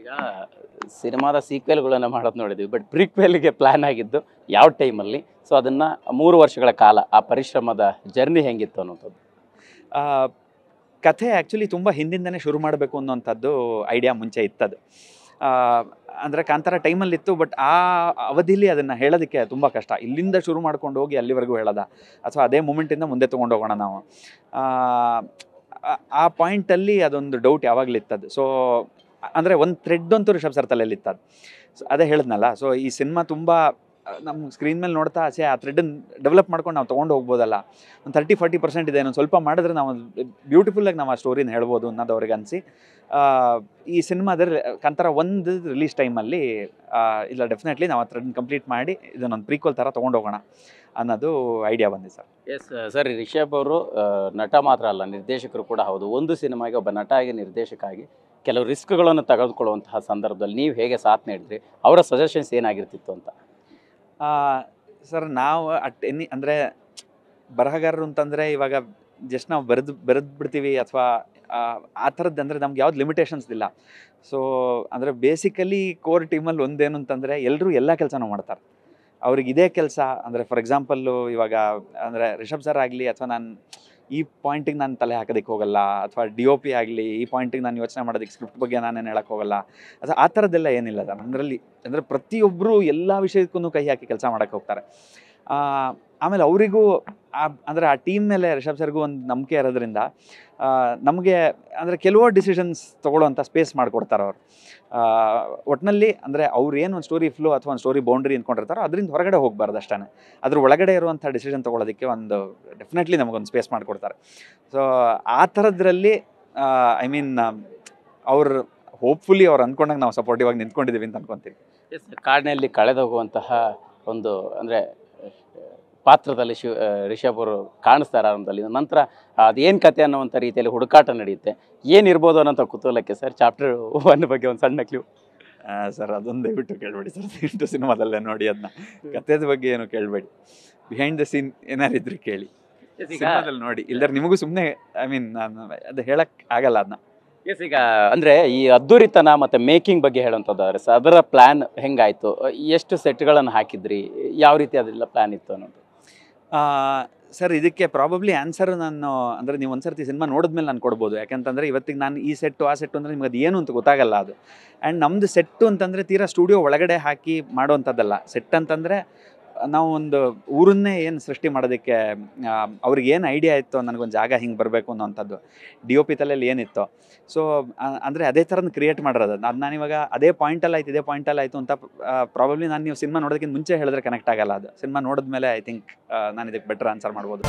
ಈಗ ಸಿನಿಮಾದ ಸೀಕ್ವೆಲ್ಗಳನ್ನು ಮಾಡೋದು ನೋಡಿದ್ವಿ, ಬಟ್ ಪ್ರೀಕ್ವೆಲ್ಗೆ ಪ್ಲಾನ್ ಆಗಿದ್ದು ಯಾವ ಟೈಮಲ್ಲಿ? ಸೊ ಅದನ್ನು 3 ವರ್ಷಗಳ ಕಾಲ ಆ ಪರಿಶ್ರಮದ ಜರ್ನಿ ಹೆಂಗಿತ್ತು ಅನ್ನೋಂಥದ್ದು. ಕಥೆ ಆ್ಯಕ್ಚುಲಿ ತುಂಬ ಹಿಂದಿಂದನೇ ಶುರು ಮಾಡಬೇಕು ಅನ್ನೋಂಥದ್ದು ಐಡಿಯಾ ಮುಂಚೆ ಇತ್ತದು. ಅಂದರೆ ಕಾಂತಾರ ಟೈಮಲ್ಲಿತ್ತು, ಬಟ್ ಆ ಅವಧಿಲಿ ಅದನ್ನು ಹೇಳೋದಕ್ಕೆ ತುಂಬ ಕಷ್ಟ. ಇಲ್ಲಿಂದ ಶುರು ಮಾಡ್ಕೊಂಡು ಹೋಗಿ ಅಲ್ಲಿವರೆಗೂ ಹೇಳೋದ, ಅಥವಾ ಅದೇ ಮೂಮೆಂಟಿಂದ ಮುಂದೆ ತೊಗೊಂಡು ಹೋಗೋಣ ನಾವು, ಆ ಪಾಯಿಂಟಲ್ಲಿ ಅದೊಂದು ಡೌಟ್ ಯಾವಾಗಲೂ ಇತ್ತದು. ಸೊ ಅಂದರೆ ಒಂದು ಥ್ರೆಡ್ ಅಂತೂ ರಿಷಬ್ ಸರ್ ತಲೆಯಲ್ಲಿ ಇತ್ತದು. ಸೊ ಅದೇ ಹೇಳಿದ್ನಲ್ಲ, ಸೊ ಈ ಸಿನಿಮಾ ತುಂಬ ನಮ್ಮ ಸ್ಕ್ರೀನ್ ಮೇಲೆ ನೋಡ್ತಾ ಆ ಥ್ರೆಡನ್ನು ಡೆವಲಪ್ ಮಾಡ್ಕೊಂಡು ನಾವು ತೊಗೊಂಡು ಹೋಗ್ಬೋದಲ್ಲ. ಒಂದು 30-40% ಇದೆ, ಇನ್ನೊಂದು ಸ್ವಲ್ಪ ಮಾಡಿದ್ರೆ ನಾವು ಬ್ಯೂಟಿಫುಲ್ಲಾಗಿ ನಾವು ಆ ಸ್ಟೋರಿನ ಹೇಳ್ಬೋದು ಅನ್ನೋದು ಅವ್ರಿಗೆ ಅನಿಸಿ, ಈ ಸಿನಿಮಾದಲ್ಲಿ ಕಾಂತಾರ 1 ರಿಲೀಸ್ ಟೈಮಲ್ಲಿ ಇಲ್ಲ ಡೆಫಿನೆಟ್ಲಿ ನಾವು ಆ ಥ್ರೆಡ್ನ ಕಂಪ್ಲೀಟ್ ಮಾಡಿ ಇದನ್ನೊಂದು ಪ್ರೀಕ್ವಲ್ ಥರ ತೊಗೊಂಡು ಹೋಗೋಣ ಅನ್ನೋದು ಐಡಿಯಾ ಬಂದಿದೆ ಸರ್. ಎಸ್ ಸರ್, ರಿಷಬ್ ಅವರು ನಟ ಮಾತ್ರ ಅಲ್ಲ, ನಿರ್ದೇಶಕರು ಕೂಡ ಹೌದು. ಒಂದು ಸಿನಿಮಾಗೆ ಒಬ್ಬ ನಟ ಆಗಿ ನಿರ್ದೇಶಕ ಆಗಿ ಕೆಲವು ರಿಸ್ಕ್ಗಳನ್ನು ತೆಗೆದುಕೊಳ್ಳುವಂತಹ ಸಂದರ್ಭದಲ್ಲಿ ನೀವು ಹೇಗೆ ಸಾಥ್ ನೀಡಿದ್ರಿ? ಅವರ ಸಜೆಷನ್ಸ್ ಏನಾಗಿರ್ತಿತ್ತು ಅಂತ? ಸರ್, ನಾವು ಅಂದರೆ ಬರಹಗಾರರು ಅಂತಂದರೆ ಇವಾಗ ಜಸ್ಟ್ ನಾವು ಬರೆದು ಬಿಡ್ತೀವಿ, ಅಥವಾ ಆ ಥರದ್ದು ಅಂದರೆ ನಮ್ಗೆ ಯಾವ್ದು ಲಿಮಿಟೇಷನ್ಸ್ ಇಲ್ಲ. ಸೊ ಅಂದರೆ ಬೇಸಿಕಲಿ ಕೋರ್ ಟೀಮಲ್ಲಿ ಒಂದೇನು ಅಂತಂದರೆ ಎಲ್ಲರೂ ಎಲ್ಲ ಕೆಲಸನೂ ಮಾಡ್ತಾರೆ. ಅವ್ರಿಗೆ ಇದೇ ಕೆಲಸ. ಅಂದರೆ ಫಾರ್ ಎಕ್ಸಾಂಪಲ್ಲು ಇವಾಗ ಅಂದರೆ ರಿಷಬ್ ಸರ್ ಆಗಲಿ, ಅಥವಾ ನಾನು ಈ ಪಾಯಿಂಟಿಗೆ ನಾನು ತಲೆ ಹಾಕೋದಕ್ಕೆ ಹೋಗಲ್ಲ, ಅಥವಾ DOP ಆಗಲಿ ಈ ಪಾಯಿಂಟಿಗೆ ನಾನು ಯೋಚನೆ ಮಾಡೋದಕ್ಕೆ ಸ್ಕ್ರಿಪ್ಟ್ ಬಗ್ಗೆ ನಾನೇನು ಹೇಳೋಕ್ಕೆ ಹೋಗಲ್ಲ, ಅಥವಾ ಆ ಥರದ್ದೆಲ್ಲ ಏನಿಲ್ಲ ಸರ್ ನಮ್ಮದ್ರಲ್ಲಿ. ಅಂದರೆ ಪ್ರತಿಯೊಬ್ಬರು ಎಲ್ಲ ವಿಷಯಕ್ಕೂ ಕೈ ಹಾಕಿ ಕೆಲಸ ಮಾಡೋಕ್ಕೆ ಹೋಗ್ತಾರೆ. ಆಮೇಲೆ ಅವರಿಗೂ ಅಂದರೆ ಆ ಟೀಮ್ ಮೇಲೆ ರಿಷಬ್ ಸರ್ಗೂ ಒಂದು ನಂಬಿಕೆ ಇರೋದ್ರಿಂದ ನಮಗೆ ಅಂದರೆ ಕೆಲವು ಡಿಸಿಷನ್ಸ್ ತೊಗೊಳ್ಳೋವಂಥ ಸ್ಪೇಸ್ ಮಾಡಿಕೊಡ್ತಾರೆ ಅವರು. ಒಟ್ಟಿನಲ್ಲಿ ಅಂದರೆ ಅವ್ರು ಏನು ಒಂದು ಸ್ಟೋರಿ ಫ್ಲೋ ಅಥವಾ ಒಂದು ಸ್ಟೋರಿ ಬೌಂಡ್ರಿ ಅಂದ್ಕೊಂಡಿರ್ತಾರೋ ಅದರಿಂದ ಹೊರಗಡೆ ಹೋಗಬಾರ್ದು ಅಷ್ಟೇ. ಅದ್ರ ಒಳಗಡೆ ಇರುವಂಥ ಡಿಸಿಷನ್ ತೊಗೊಳ್ಳೋದಕ್ಕೆ ಒಂದು ಡೆಫಿನೆಟ್ಲಿ ನಮಗೊಂದು ಸ್ಪೇಸ್ ಮಾಡಿಕೊಡ್ತಾರೆ. ಸೊ ಆ ಥರದ್ರಲ್ಲಿ ಐ ಮೀನ್ ಅವ್ರು ಹೋಪ್ಫುಲಿ ಅವ್ರು ಅಂದ್ಕೊಂಡಾಗ ನಾವು ಸಪೋರ್ಟಿವ್ ಆಗಿ ನಿಂತ್ಕೊಂಡಿದ್ದೀವಿ ಅಂತ ಅನ್ಕೊತೀವಿ. ಎಸ್, ಕಾಡಿನಲ್ಲಿ ಕಳೆದೋಗುವಂತಹ ಒಂದು ಅಂದರೆ ಪಾತ್ರದಲ್ಲಿ ರಿಷಬ್ ಅವರು ಕಾಣಿಸ್ತಾರೆ ಆರಂಭದಲ್ಲಿ. ನಂತರ ಅದೇನು ಕತೆ ಅನ್ನುವಂಥ ರೀತಿಯಲ್ಲಿ ಹುಡುಕಾಟ ನಡೆಯುತ್ತೆ. ಏನಿರ್ಬೋದು ಅನ್ನೋಂಥ ಕುತೂಹಲಕ್ಕೆ ಸರ್ ಚಾಪ್ಟರ್ 1 ಬಗ್ಗೆ ಒಂದು ಸಣ್ಣ ಕ್ಲೂ. ಸರ್ ಅದೊಂದು ದಯವಿಟ್ಟು ಕೇಳಬೇಡಿ ಸರ್, ದಯವಿಟ್ಟು ಸಿನಿಮಾದಲ್ಲೇ ನೋಡಿ ಅದನ್ನ. ಕಥೆದ ಬಗ್ಗೆ ಏನು ಕೇಳಬೇಡಿ, ಬಿಹೈಂಡ್ ದ ಸೀನ್ ಏನಾರು ಇದ್ರೆ ಕೇಳಿ, ಸಿನಿಮಾದಲ್ಲಿ ನೋಡಿ. ಇಲ್ಲದ್ರೆ ನಿಮಗೂ ಸುಮ್ಮನೆ ಐ ಮೀನ್ ನಾನು ಅದು ಹೇಳಕ್ಕೆ ಆಗಲ್ಲ ಅದನ್ನ. ಎಸ್, ಈಗ ಅಂದರೆ ಈ ಅದ್ದೂರಿತನ ಮತ್ತು ಮೇಕಿಂಗ್ ಬಗ್ಗೆ ಹೇಳುವಂಥದ್ದು ಸರ್, ಅದರ ಪ್ಲ್ಯಾನ್ ಹೆಂಗಾಯಿತು? ಎಷ್ಟು ಸೆಟ್ಗಳನ್ನು ಹಾಕಿದ್ರಿ? ಯಾವ ರೀತಿ ಅದೆಲ್ಲ ಪ್ಲ್ಯಾನ್ ಇತ್ತು ಅನ್ನೋದು? ಸರ್, ಇದಕ್ಕೆ ಪ್ರಾಬಬ್ಲಿ ಆನ್ಸರ್ ನಾನು ಅಂದರೆ ನೀವು ಒಂದು ಸರ್ತಿ ಸಿನಿಮಾ ನೋಡಿದ್ಮೇಲೆ ನಾನು ಕೊಡ್ಬೋದು. ಯಾಕಂತಂದರೆ ಇವತ್ತಿಗೆ ನಾನು ಈ ಸೆಟ್ಟು ಆ ಸೆಟ್ಟು ಅಂದರೆ ನಿಮ್ಗೆ ಅದು ಏನು ಅಂತ ಗೊತ್ತಾಗಲ್ಲ ಅದು. ಆ್ಯಂಡ್ ನಮ್ಮದು ಸೆಟ್ಟು ಅಂತಂದರೆ ತೀರಾ ಸ್ಟುಡಿಯೋ ಒಳಗಡೆ ಹಾಕಿ ಮಾಡೋವಂಥದ್ದಲ್ಲ. ಸೆಟ್ ಅಂತಂದರೆ ನಾವು ಒಂದು ಊರನ್ನೇ ಏನು ಸೃಷ್ಟಿ ಮಾಡೋದಕ್ಕೆ ಅವ್ರಿಗೆ ಏನು ಐಡಿಯಾ ಇತ್ತು, ನನಗೊಂದು ಜಾಗ ಹಿಂಗೆ ಬರಬೇಕು ಅನ್ನೋವಂಥದ್ದು DOP ತಲೆಯಲ್ಲಿ ಏನಿತ್ತು. ಸೊ ಅಂದರೆ ಅದೇ ಥರನ ಕ್ರಿಯೇಟ್ ಮಾಡಿರೋದು. ಅದು ನಾನಿವಾಗ ಅದೇ ಪಾಯಿಂಟಲ್ಲಿ ಆಯ್ತು, ಇದೇ ಪಾಯಿಂಟಲ್ಲಿ ಆಯಿತು ಅಂತ ಪ್ರಾಬಬ್ಲಿ ನಾನು ನೀವು ಸಿನಿಮಾ ನೋಡೋದಕ್ಕಿಂತ ಮುಂಚೆ ಹೇಳಿದ್ರೆ ಕನೆಕ್ಟ್ ಆಗಲ್ಲ. ಅದು ಸಿನಿಮಾ ನೋಡಿದ್ಮೇಲೆ ಐ ಥಿಂಕ್ ನಾನು ಇದಕ್ಕೆ ಬೆಟರ್ ಆನ್ಸರ್ ಮಾಡ್ಬೋದು.